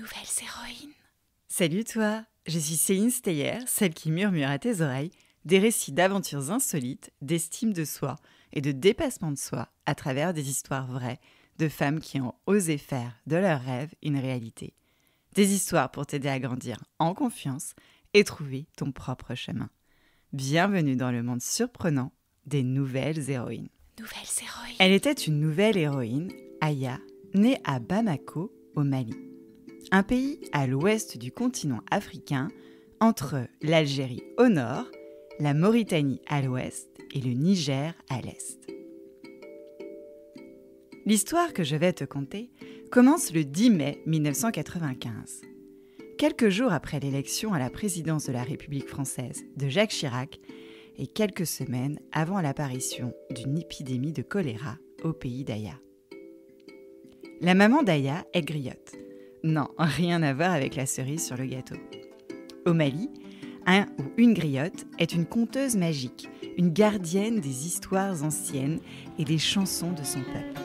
nouvelles héroïnes. Salut toi, je suis Céline Steyer, celle qui murmure à tes oreilles des récits d'aventures insolites, d'estime de soi et de dépassement de soi à travers des histoires vraies de femmes qui ont osé faire de leurs rêves une réalité. Des histoires pour t'aider à grandir en confiance et trouver ton propre chemin. Bienvenue dans le monde surprenant des nouvelles héroïnes. Nouvelles héroïnes. Elle était une nouvelle héroïne, Aya, née à Bamako, au Mali. Un pays à l'ouest du continent africain, entre l'Algérie au nord, la Mauritanie à l'ouest et le Niger à l'est. L'histoire que je vais te conter commence le 10 mai 1995. Quelques jours après l'élection à la présidence de la République française de Jacques Chirac et quelques semaines avant l'apparition d'une épidémie de choléra au pays d'Aya. La maman d'Aya est griotte. Non, rien à voir avec la cerise sur le gâteau. Au Mali, un ou une griotte est une conteuse magique, une gardienne des histoires anciennes et des chansons de son peuple.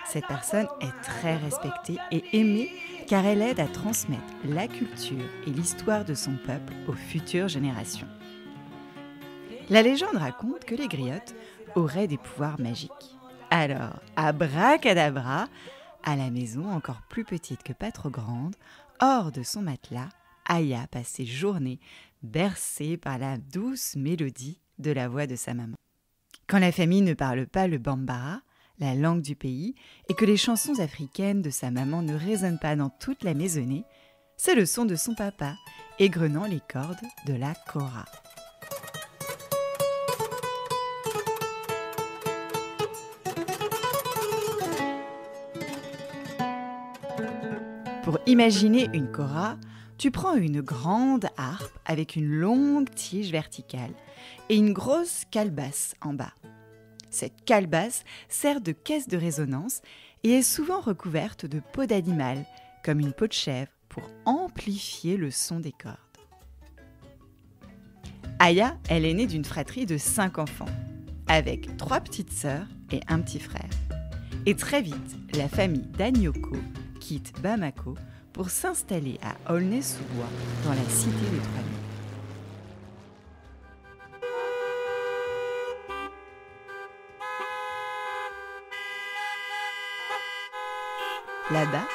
Cette personne est très respectée et aimée car elle aide à transmettre la culture et l'histoire de son peuple aux futures générations. La légende raconte que les griottes auraient des pouvoirs magiques. Alors, abracadabra, à la maison encore plus petite que pas trop grande, hors de son matelas, Aya passe ses journées bercée par la douce mélodie de la voix de sa maman. Quand la famille ne parle pas le bambara, la langue du pays, et que les chansons africaines de sa maman ne résonnent pas dans toute la maisonnée, c'est le son de son papa, égrenant les cordes de la kora. Pour imaginer une kora, tu prends une grande harpe avec une longue tige verticale et une grosse calebasse en bas. Cette calebasse sert de caisse de résonance et est souvent recouverte de peau d'animal, comme une peau de chèvre, pour amplifier le son des cordes. Aya, elle est née d'une fratrie de 5 enfants, avec 3 petites sœurs et un petit frère. Et très vite, la famille d'Anyoko quitte Bamako pour s'installer à Aulnay-sous-Bois, dans la cité des 3000. Là-bas,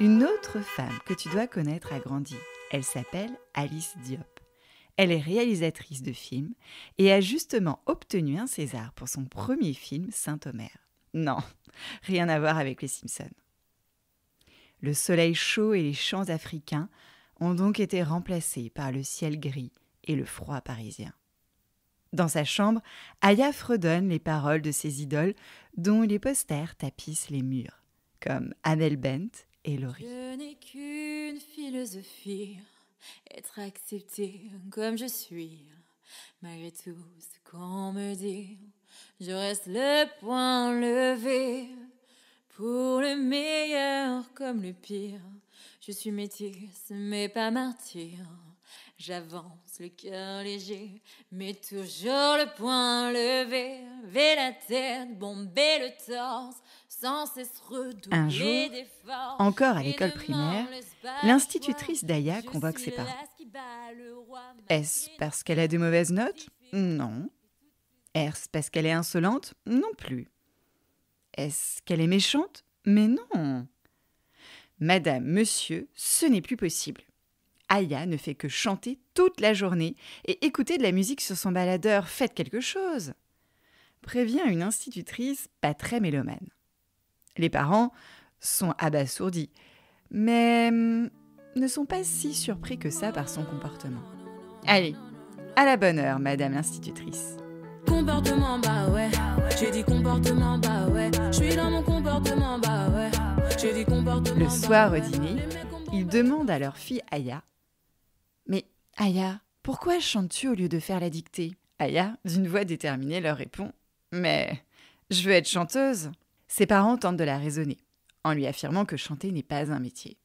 une autre femme que tu dois connaître a grandi. Elle s'appelle Alice Diop. Elle est réalisatrice de films et a justement obtenu un César pour son premier film Saint-Omer. Non, rien à voir avec les Simpsons. Le soleil chaud et les champs africains ont donc été remplacés par le ciel gris et le froid parisien. Dans sa chambre, Aya fredonne les paroles de ses idoles dont les posters tapissent les murs, comme Amel Bent et Laurie. Je n'ai qu'une philosophie, être acceptée comme je suis. Malgré tout ce qu'on me dit, je reste le poing levé. Pour le meilleur comme le pire, je suis métisse mais pas martyr. J'avance le cœur léger, mais toujours le poing levé. Lever la tête, bomber le torse, sans cesse redoubler Un jour, d'efforts. encore à l'école primaire, l'institutrice d'Aya convoque ses parents. Est-ce parce qu'elle a de mauvaises notes ? Non. Est-ce parce qu'elle est insolente ? Non plus. Est-ce qu'elle est méchante ? Mais non. Madame, monsieur, ce n'est plus possible. Aya ne fait que chanter toute la journée et écouter de la musique sur son baladeur. Faites quelque chose. Prévient une institutrice pas très mélomane. Les parents sont abasourdis, mais ne sont pas si surpris que ça par son comportement. Allez, à la bonne heure, madame l'institutrice. Comportement, bah ouais. J'ai dit comportement, bah ouais. Je suis dans mon comportement, bah ouais. J'ai dit comportement. Le soir au dîner, ils demandent à leur fille Aya « Mais Aya, pourquoi chantes-tu au lieu de faire la dictée ?» Aya, d'une voix déterminée, leur répond « Mais « Je veux être chanteuse !» Ses parents tentent de la raisonner, en lui affirmant que chanter n'est pas un métier.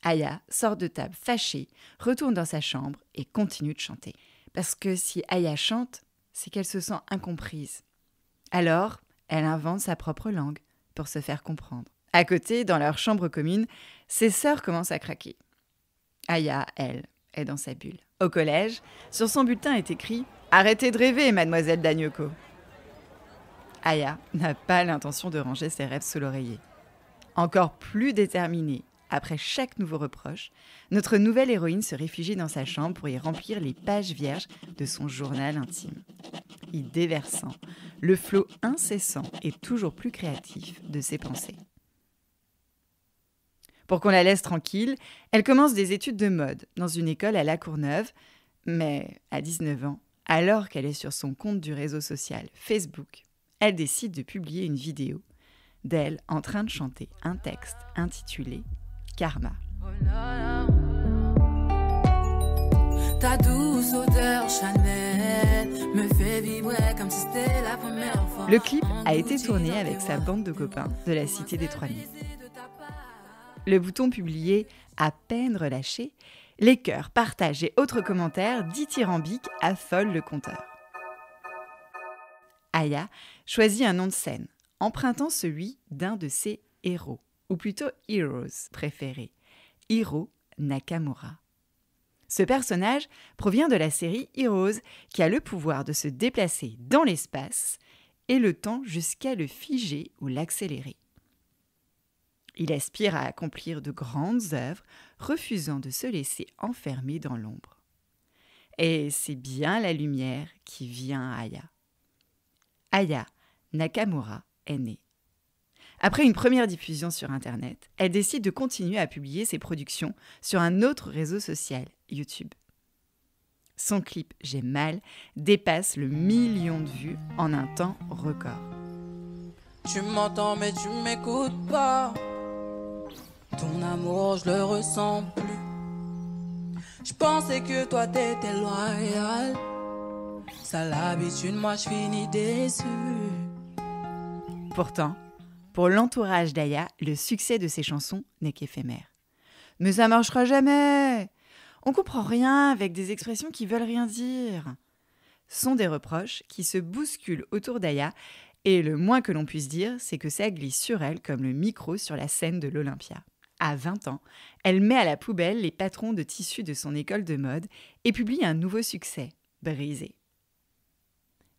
Aya sort de table fâchée, retourne dans sa chambre et continue de chanter. Parce que si Aya chante, c'est qu'elle se sent incomprise. Alors, elle invente sa propre langue pour se faire comprendre. À côté, dans leur chambre commune, ses sœurs commencent à craquer. Aya, elle, est dans sa bulle. Au collège, sur son bulletin est écrit « Arrêtez de rêver, mademoiselle Dagnoko ». Aya n'a pas l'intention de ranger ses rêves sous l'oreiller. Encore plus déterminée, après chaque nouveau reproche, notre nouvelle héroïne se réfugie dans sa chambre pour y remplir les pages vierges de son journal intime, y déversant le flot incessant et toujours plus créatif de ses pensées. Pour qu'on la laisse tranquille, elle commence des études de mode dans une école à La Courneuve, mais à 19 ans, alors qu'elle est sur son compte du réseau social Facebook, elle décide de publier une vidéo d'elle en train de chanter un texte intitulé « Karma ». Ta douce odeur Chanel me fait vibrer comme si c'était la première fois. Le clip a été tourné avec sa bande de copains de la Cité des 3000. Le bouton publié à peine relâché, les cœurs, partages et autres commentaires dithyrambiques affolent le compteur. Aya choisit un nom de scène, empruntant celui d'un de ses héros, ou plutôt heroes préférés, Hiro Nakamura. Ce personnage provient de la série Heroes, qui a le pouvoir de se déplacer dans l'espace et le temps jusqu'à le figer ou l'accélérer. Il aspire à accomplir de grandes œuvres, refusant de se laisser enfermer dans l'ombre. Et c'est bien la lumière qui vient à Aya. Aya Nakamura est née. Après une première diffusion sur Internet, elle décide de continuer à publier ses productions sur un autre réseau social, YouTube. Son clip « J'ai mal » dépasse le 1 million de vues en un temps record. Tu m'entends mais tu m'écoutes pas. Ton amour je le ressens plus. Je pensais que toi t'étais loyal. Ça l'habitude, moi je finis déçu. Pourtant, pour l'entourage d'Aya, le succès de ses chansons n'est qu'éphémère. Mais ça marchera jamais. On comprend rien avec des expressions qui veulent rien dire. Sont des reproches qui se bousculent autour d'Aya et le moins que l'on puisse dire, c'est que ça glisse sur elle comme le micro sur la scène de l'Olympia. À 20 ans, elle met à la poubelle les patrons de tissu de son école de mode et publie un nouveau succès, Brisé.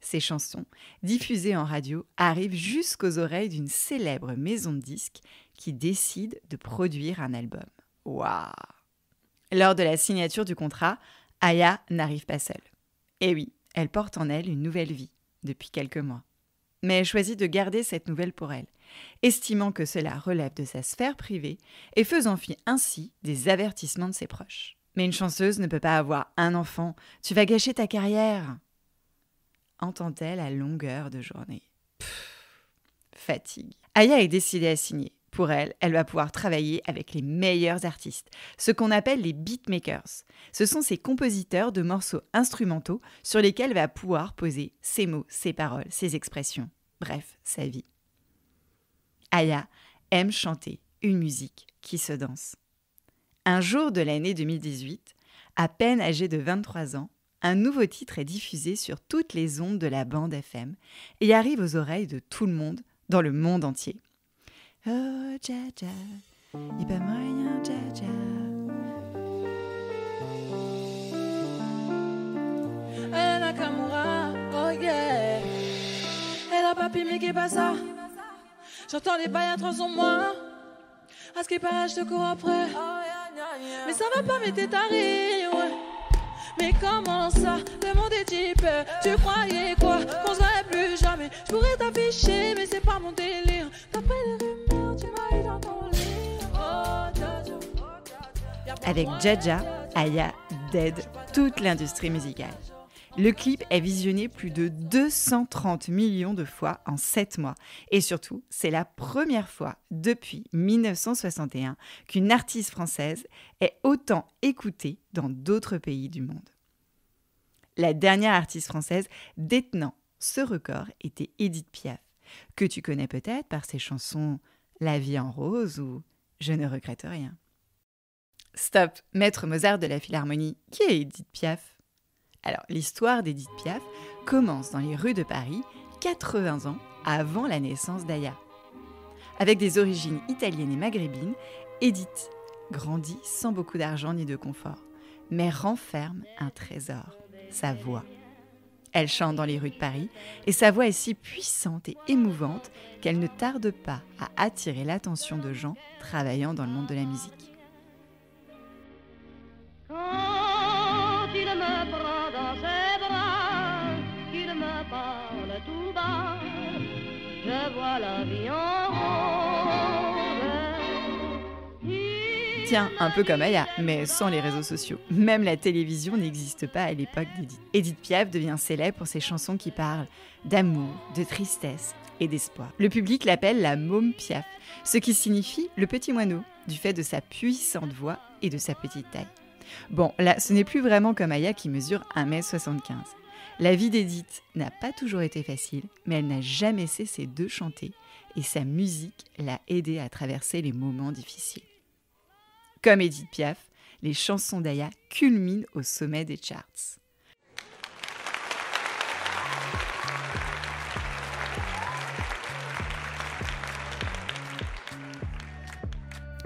Ces chansons, diffusées en radio, arrivent jusqu'aux oreilles d'une célèbre maison de disques qui décide de produire un album. Waouh! Lors de la signature du contrat, Aya n'arrive pas seule. Et oui, elle porte en elle une nouvelle vie, depuis quelques mois. Mais elle choisit de garder cette nouvelle pour elle, estimant que cela relève de sa sphère privée et faisant fi ainsi des avertissements de ses proches. Mais une chanteuse ne peut pas avoir un enfant, tu vas gâcher ta carrière. Entend-elle à longueur de journée. Fatigue. Aya est décidée à signer. Pour elle, elle va pouvoir travailler avec les meilleurs artistes, ce qu'on appelle les beatmakers. Ce sont ces compositeurs de morceaux instrumentaux sur lesquels elle va pouvoir poser ses mots, ses paroles, ses expressions, bref, sa vie. Aya aime chanter une musique qui se danse. Un jour de l'année 2018, à peine âgée de 23 ans, un nouveau titre est diffusé sur toutes les ondes de la bande FM et arrive aux oreilles de tout le monde dans le monde entier. Oh, Dja Dja, y'a pas moyen, Dja Dja. Aya Nakamura, oh yeah. Elle a pas pimé qui pas ça. J'entends les bails atroces en moi. À ce qui paraît, je te cours après. Mais ça va pas, mais t'es taré, ouais. Mais comment ça, le monde est type. Tu croyais quoi, qu'on se verrait plus jamais. Je pourrais t'afficher, mais c'est pas mon délire. D'après les rumeurs, tu m'as eu dans ton lit. Oh, Dja Dja. Avec Dja Dja, Aya dead toute l'industrie musicale. Le clip est visionné plus de 230 millions de fois en 7 mois. Et surtout, c'est la première fois depuis 1961 qu'une artiste française est autant écoutée dans d'autres pays du monde. La dernière artiste française détenant ce record était Édith Piaf, que tu connais peut-être par ses chansons La vie en rose ou Je ne regrette rien. Stop, maître Mozart de la Philharmonie, qui est Édith Piaf ? Alors, l'histoire d'Édith Piaf commence dans les rues de Paris 80 ans avant la naissance d'Aya. Avec des origines italiennes et maghrébines, Édith grandit sans beaucoup d'argent ni de confort, mais renferme un trésor, sa voix. Elle chante dans les rues de Paris et sa voix est si puissante et émouvante qu'elle ne tarde pas à attirer l'attention de gens travaillant dans le monde de la musique. Quand il me prend dans ses bras, qu'il me parle tout bas, je vois la vie en rose. Tiens, un peu comme Aya, mais sans les réseaux sociaux. Même la télévision n'existe pas à l'époque d'Édith. Édith Piaf devient célèbre pour ses chansons qui parlent d'amour, de tristesse et d'espoir. Le public l'appelle la môme Piaf, ce qui signifie le petit moineau, du fait de sa puissante voix et de sa petite taille. Bon, là, ce n'est plus vraiment comme Aya qui mesure 1m75. La vie d'Édith n'a pas toujours été facile, mais elle n'a jamais cessé de chanter et sa musique l'a aidée à traverser les moments difficiles. Comme Édith Piaf, les chansons d'Aya culminent au sommet des charts.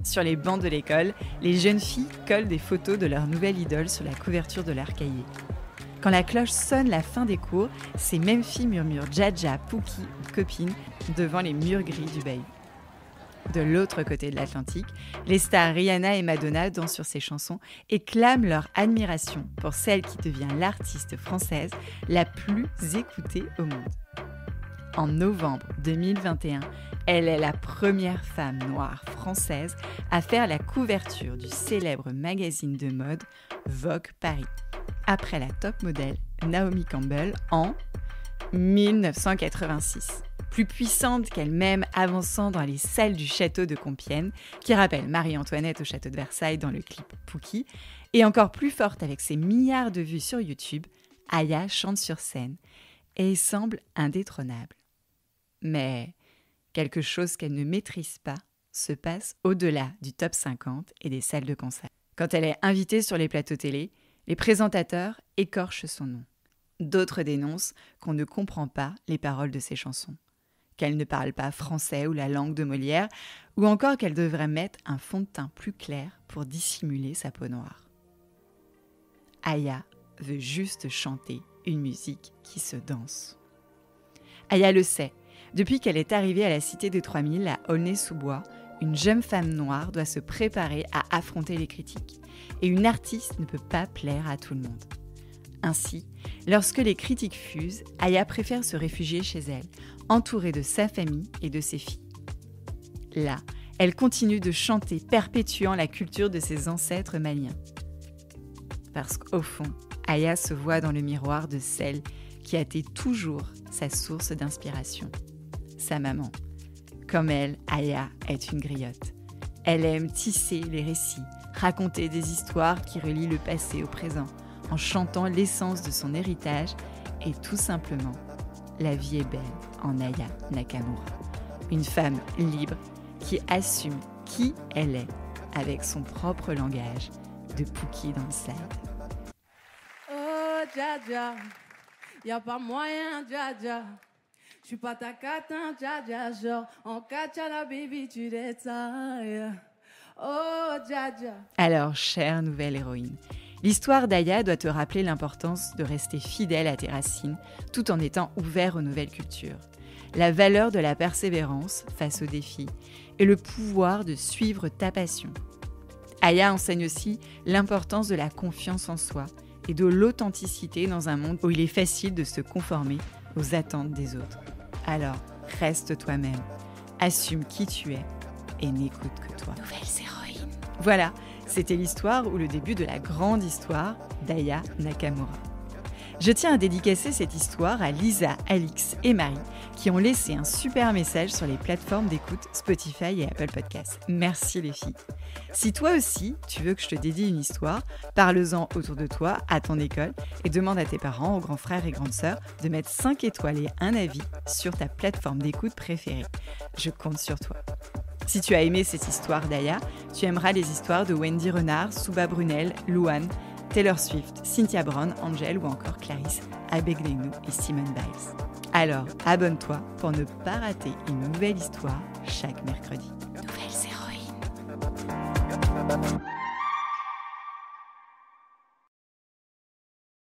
Sur les bancs de l'école, les jeunes filles collent des photos de leur nouvelle idole sur la couverture de leur cahier. Quand la cloche sonne la fin des cours, ces mêmes filles murmurent Dja, Pouki ou copine devant les murs gris du bahut. De l'autre côté de l'Atlantique, les stars Rihanna et Madonna dansent sur ces chansons et clament leur admiration pour celle qui devient l'artiste française la plus écoutée au monde. En novembre 2021, elle est la première femme noire française à faire la couverture du célèbre magazine de mode Vogue Paris, après la top modèle Naomi Campbell en 1986. Plus puissante qu'elle-même, avançant dans les salles du château de Compiègne, qui rappelle Marie-Antoinette au château de Versailles dans le clip Pouki, et encore plus forte avec ses milliards de vues sur YouTube, Aya chante sur scène et semble indétrônable. Mais quelque chose qu'elle ne maîtrise pas se passe au-delà du top 50 et des salles de concert. Quand elle est invitée sur les plateaux télé, les présentateurs écorchent son nom. D'autres dénoncent qu'on ne comprend pas les paroles de ses chansons, qu'elle ne parle pas français ou la langue de Molière, ou encore qu'elle devrait mettre un fond de teint plus clair pour dissimuler sa peau noire. Aya veut juste chanter une musique qui se danse. Aya le sait. Depuis qu'elle est arrivée à la Cité des 3000 à Aulnay-sous-Bois, une jeune femme noire doit se préparer à affronter les critiques. Et une artiste ne peut pas plaire à tout le monde. Ainsi, lorsque les critiques fusent, Aya préfère se réfugier chez elle, entourée de sa famille et de ses filles. Là, elle continue de chanter, perpétuant la culture de ses ancêtres maliens. Parce qu'au fond, Aya se voit dans le miroir de celle qui a été toujours sa source d'inspiration, sa maman. Comme elle, Aya est une griotte. Elle aime tisser les récits, raconter des histoires qui relient le passé au présent, en chantant l'essence de son héritage et tout simplement, la vie est belle en Aya Nakamura. Une femme libre qui assume qui elle est avec son propre langage de Pouki dans le side. Oh, Dja, y'a pas moyen, Dja. J'suis pas ta catin, Dja, genre, en katana, baby, tu détailles. Oh, Dja. Alors, chère nouvelle héroïne, l'histoire d'Aya doit te rappeler l'importance de rester fidèle à tes racines tout en étant ouvert aux nouvelles cultures. La valeur de la persévérance face aux défis et le pouvoir de suivre ta passion. Aya enseigne aussi l'importance de la confiance en soi et de l'authenticité dans un monde où il est facile de se conformer aux attentes des autres. Alors, reste toi-même, assume qui tu es et n'écoute que toi. Nouvelles héroïnes. Voilà, c'était l'histoire ou le début de la grande histoire d'Aya Nakamura. Je tiens à dédicacer cette histoire à Lisa, Alix et Marie qui ont laissé un super message sur les plateformes d'écoute Spotify et Apple Podcasts. Merci les filles. Si toi aussi, tu veux que je te dédie une histoire, parle-en autour de toi, à ton école, et demande à tes parents, aux grands frères et grandes sœurs de mettre 5 étoiles et un avis sur ta plateforme d'écoute préférée. Je compte sur toi. Si tu as aimé cette histoire d'Aya, tu aimeras les histoires de Wendy Renard, Souba Brunel, Louane, Taylor Swift, Cynthia Brown, Angel ou encore Clarisse Abegdenu et Simone Biles. Alors, abonne-toi pour ne pas rater une nouvelle histoire chaque mercredi. Nouvelles héroïnes.